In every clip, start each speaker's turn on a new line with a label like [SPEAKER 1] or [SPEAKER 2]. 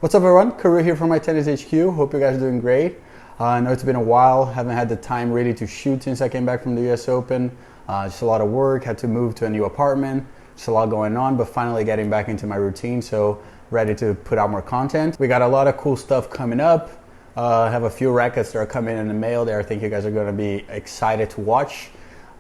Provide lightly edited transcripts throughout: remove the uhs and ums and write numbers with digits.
[SPEAKER 1] What's up everyone, Karu here from my Tennis HQ. Hope you guys are doing great. I know it's been a while, haven't had the time really to shoot since I came back from the US Open. Just a lot of work, had to move to a new apartment, just a lot going on, but finally getting back into my routine, so ready to put out more content. We got a lot of cool stuff coming up. I have a few rackets that are coming in the mail there. I think you guys are going to be excited to watch.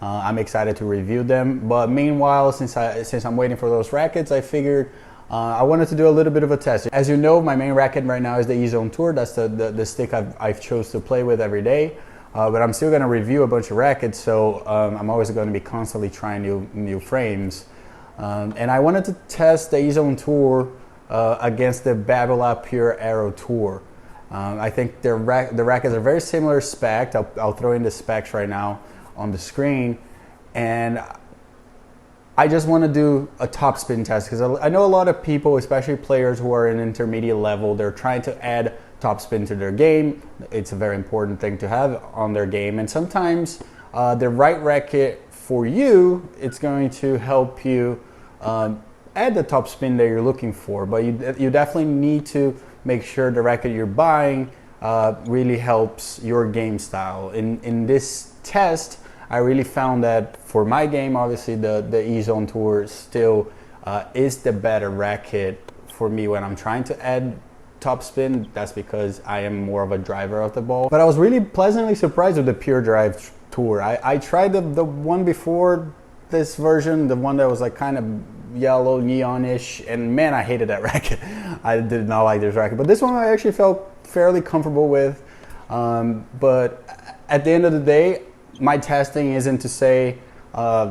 [SPEAKER 1] I'm excited to review them, but meanwhile, since I'm waiting for those rackets, I figured I wanted to do a little bit of a test. As you know, my main racket right now is the Ezone Tour. That's the stick I've chose to play with every day. But I'm still going to review a bunch of rackets, so I'm always going to be constantly trying new frames. And I wanted to test the Ezone Tour against the Babolat Pure Aero Tour. I think the rackets are very similar spec. I'll throw in the specs right now on the screen. And I just want to do a top spin test because I know a lot of people, especially players who are in intermediate level, they're trying to add top spin to their game. It's a very important thing to have on their game, and sometimes the right racket for you, it's going to help you add the top spin that you're looking for, but you definitely need to make sure the racket you're buying really helps your game style. In this test, I really found that for my game, obviously the Ezone Tour still is the better racket for me when I'm trying to add top spin. That's because I am more of a driver of the ball. But I was really pleasantly surprised with the Pure Drive Tour. I tried the one before this version, the one that was like kind of yellow, neon-ish, and man, I hated that racket. I did not like this racket. But this one I actually felt fairly comfortable with. But at the end of the day, my testing isn't to say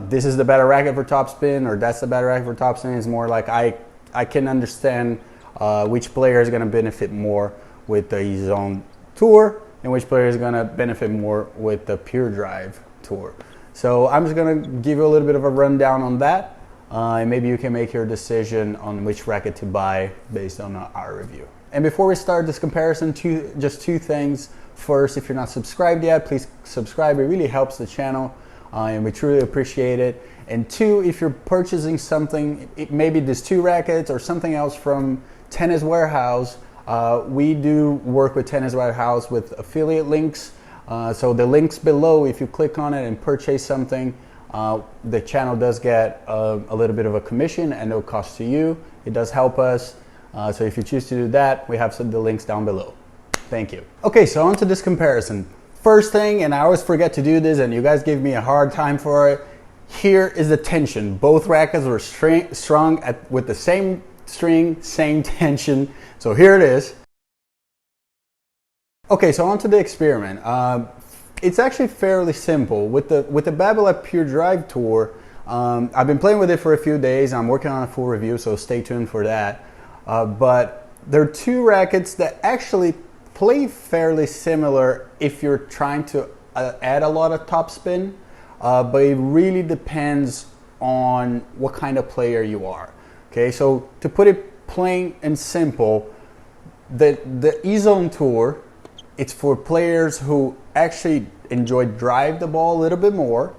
[SPEAKER 1] this is the better racket for topspin or that's the better racket for topspin. It's more like I can understand which player is going to benefit more with the Ezone Tour and which player is going to benefit more with the Pure Drive Tour. So I'm just going to give you a little bit of a rundown on that, and maybe you can make your decision on which racket to buy based on our review. And before we start this comparison, just two things. First, if you're not subscribed yet, please subscribe. It really helps the channel, and we truly appreciate it. And two, if you're purchasing something, maybe these two rackets or something else from Tennis Warehouse, we do work with Tennis Warehouse with affiliate links. So the links below, if you click on it and purchase something, the channel does get a little bit of a commission and no cost to you. It does help us. So if you choose to do that, we have the links down below. Thank you. Okay, so on to this comparison. First thing, and I always forget to do this, and you guys give me a hard time for it, here is the tension. Both rackets were strung with the same string, same tension. So here it is. Okay, so on to the experiment. It's actually fairly simple. With the Babolat Pure Drive Tour, I've been playing with it for a few days. I'm working on a full review, so stay tuned for that. But there are two rackets that actually play fairly similar if you're trying to add a lot of topspin, but it really depends on what kind of player you are. Okay, so to put it plain and simple, the Ezone Tour, it's for players who actually enjoy drive the ball a little bit more,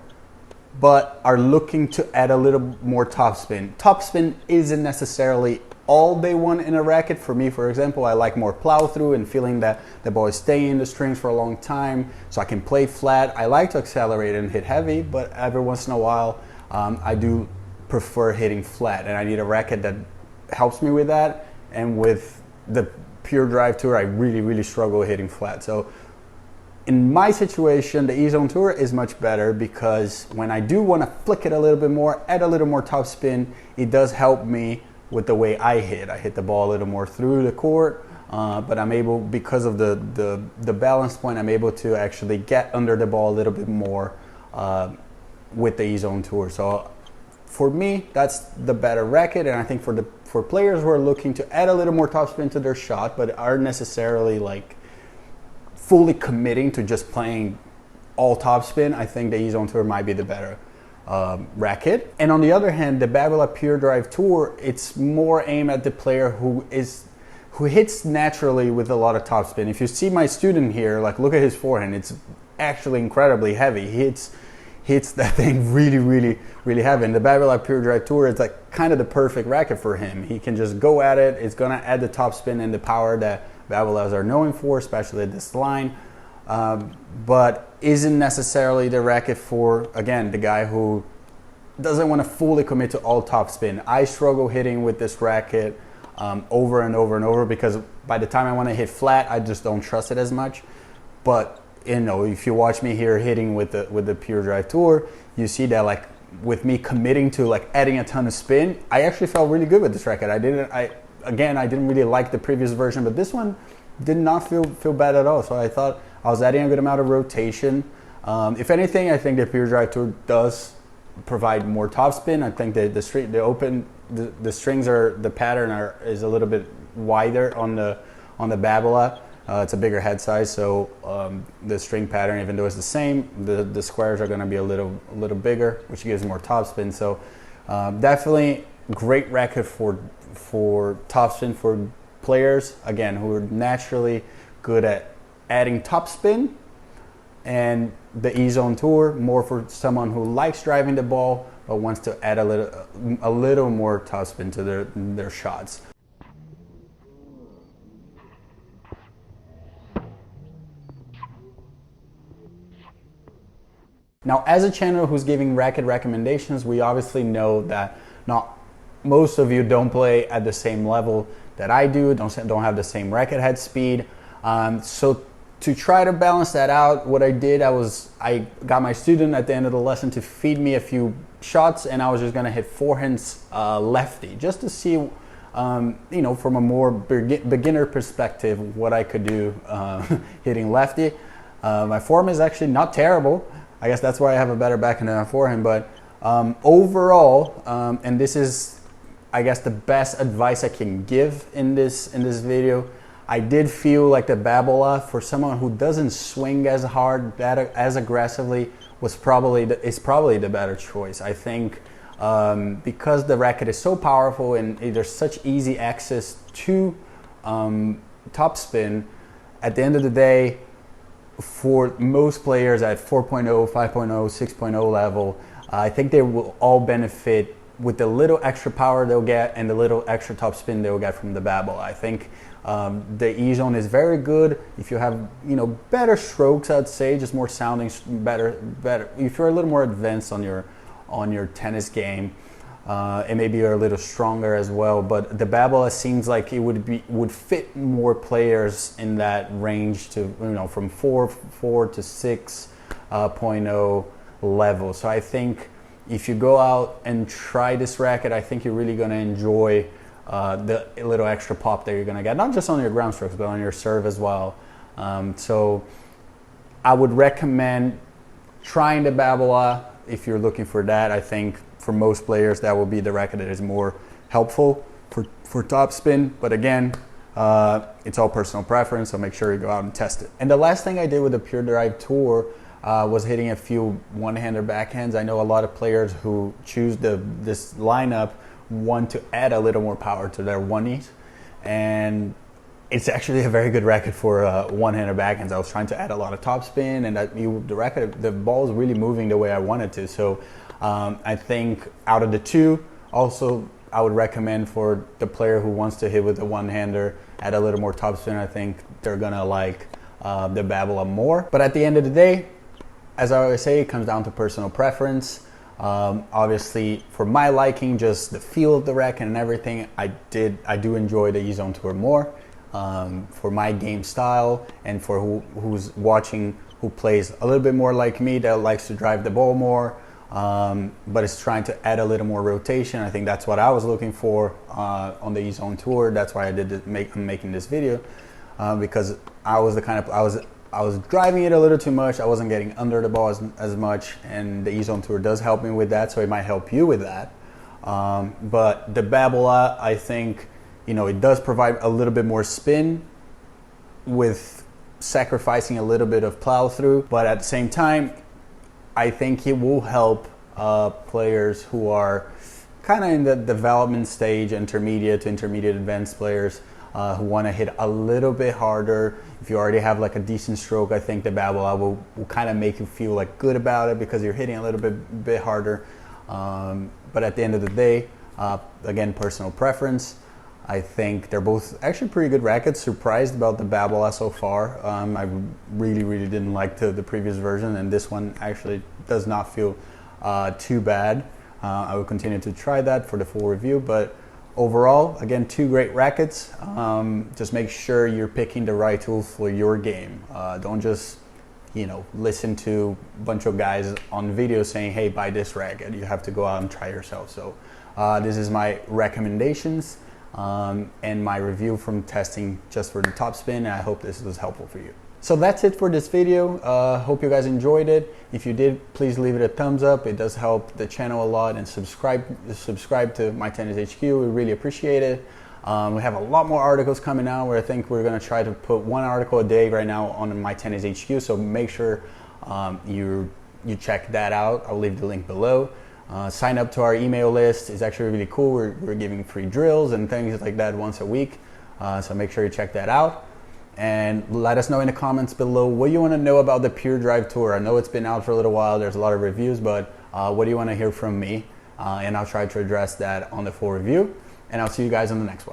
[SPEAKER 1] but are looking to add a little more topspin. Topspin isn't necessarily all they want in a racket. For me, for example, I like more plow through and feeling that the ball is staying in the strings for a long time, so I can play flat. I like to accelerate and hit heavy, but every once in a while I do prefer hitting flat, and I need a racket that helps me with that. And with the Pure Drive Tour, I really struggle hitting flat. So in my situation, the Ezone Tour is much better because when I do want to flick it a little bit more, add a little more topspin, it does help me with the way I hit the ball a little more through the court, but I'm able, because of the balance point, I'm able to actually get under the ball a little bit more with the Ezone Tour. So for me, that's the better racket, and I think for players who are looking to add a little more topspin to their shot, but aren't necessarily like fully committing to just playing all topspin, I think the Ezone Tour might be the better racket. And on the other hand, the Babolat Pure Drive Tour, it's more aimed at the player who hits naturally with a lot of topspin. If you see my student here, like look at his forehand, it's actually incredibly heavy. hits that thing really heavy. And the Babolat Pure Drive Tour is like kind of the perfect racket for him. He can just go at it. It's gonna add the top spin and the power that Babolats are known for, especially at this line. But isn't necessarily the racket for, again, the guy who doesn't want to fully commit to all top spin. I struggle hitting with this racket over and over because by the time I want to hit flat, I just don't trust it as much. But you know, if you watch me here hitting with the Pure Drive Tour, you see that like with me committing to like adding a ton of spin, I actually felt really good with this racket. I didn't really like the previous version, but this one did not feel bad at all. So I thought I was adding a good amount of rotation. If anything, I think the Pure Drive Tour does provide more topspin. I think the strings the pattern is a little bit wider on the Babolat. It's a bigger head size, so the string pattern, even though it's the same, the squares are going to be a little bigger, which gives more topspin. So definitely great racket for topspin for players, again, who are naturally good at adding topspin, and the Ezone Tour more for someone who likes driving the ball but wants to add a little more topspin to their shots. Now, as a channel who's giving racket recommendations, we obviously know that not most of you don't play at the same level that I do, don't have the same racket head speed. So to try to balance that out, what I did, I got my student at the end of the lesson to feed me a few shots, and I was just gonna hit forehands lefty, just to see, you know, from a more beginner perspective, what I could do hitting lefty. My form is actually not terrible. I guess that's why I have a better backhand than a forehand, but overall, and this is, I guess, the best advice I can give in this video, I did feel like the Babolat, for someone who doesn't swing as hard, as aggressively, is probably the better choice. I think because the racket is so powerful and there's such easy access to topspin, at the end of the day, for most players at 4.0, 5.0, 6.0 level, I think they will all benefit with the little extra power they'll get and the little extra topspin they'll get from the Babolat. I think the Ezone is very good if you have, you know, better strokes, I'd say, just more sounding better. If you're a little more advanced on your tennis game, and maybe you're a little stronger as well. But the Babolat seems like it would fit more players in that range, to, you know, from 4 to 6.0 level. So I think if you go out and try this racket, I think you're really going to enjoy the little extra pop that you're going to get, not just on your ground strokes, but on your serve as well. So I would recommend trying the Babolat if you're looking for that. I think for most players that will be the racket that is more helpful for topspin. But again, it's all personal preference, so make sure you go out and test it. And the last thing I did with the Pure Drive Tour was hitting a few one-hander backhands. I know a lot of players who choose this lineup want to add a little more power to their one-knees, and it's actually a very good racket for one-hander backhands. I was trying to add a lot of topspin, and the ball is really moving the way I wanted to. So I think out of the two, also I would recommend for the player who wants to hit with the one-hander, add a little more topspin. I think they're gonna like the Babolat more. But at the end of the day, as I always say, it comes down to personal preference. Obviously, for my liking, just the feel of the racket and everything, I do enjoy the Ezone Tour more. For my game style and for who's watching, who plays a little bit more like me, that likes to drive the ball more, but is trying to add a little more rotation. I think that's what I was looking for on the Ezone Tour. That's why I'm making this video, because I was I was driving it a little too much. I wasn't getting under the ball as much, and the Ezone Tour does help me with that, so it might help you with that. But the Babolat, I think, you know, it does provide a little bit more spin with sacrificing a little bit of plow through, but at the same time, I think it will help players who are kind of in the development stage, intermediate to intermediate advanced players, who want to hit a little bit harder. If you already have like a decent stroke, I think the Babolat will kind of make you feel like good about it because you're hitting a little bit harder. But at the end of the day, again, personal preference. I think they're both actually pretty good rackets. Surprised about the Babolat so far. I really didn't like the previous version, and this one actually does not feel too bad. I will continue to try that for the full review, but overall, again, two great rackets. Just make sure you're picking the right tool for your game. Don't just, listen to a bunch of guys on video saying, hey, buy this racket. You have to go out and try yourself. So this is my recommendations and my review from testing just for the TOPSPIN. I hope this was helpful for you. So that's it for this video. Hope you guys enjoyed it. If you did, please leave it a thumbs up. It does help the channel a lot, and subscribe to My Tennis HQ. We really appreciate it. We have a lot more articles coming out where I think we're going to try to put one article a day right now on My Tennis HQ. So make sure you check that out. I'll leave the link below. Sign up to our email list. It's actually really cool. We're giving free drills and things like that once a week. So make sure you check that out. And let us know in the comments below what you want to know about the Pure Drive Tour. I know it's been out for a little while. There's a lot of reviews, but what do you want to hear from me? And I'll try to address that on the full review. And I'll see you guys on the next one.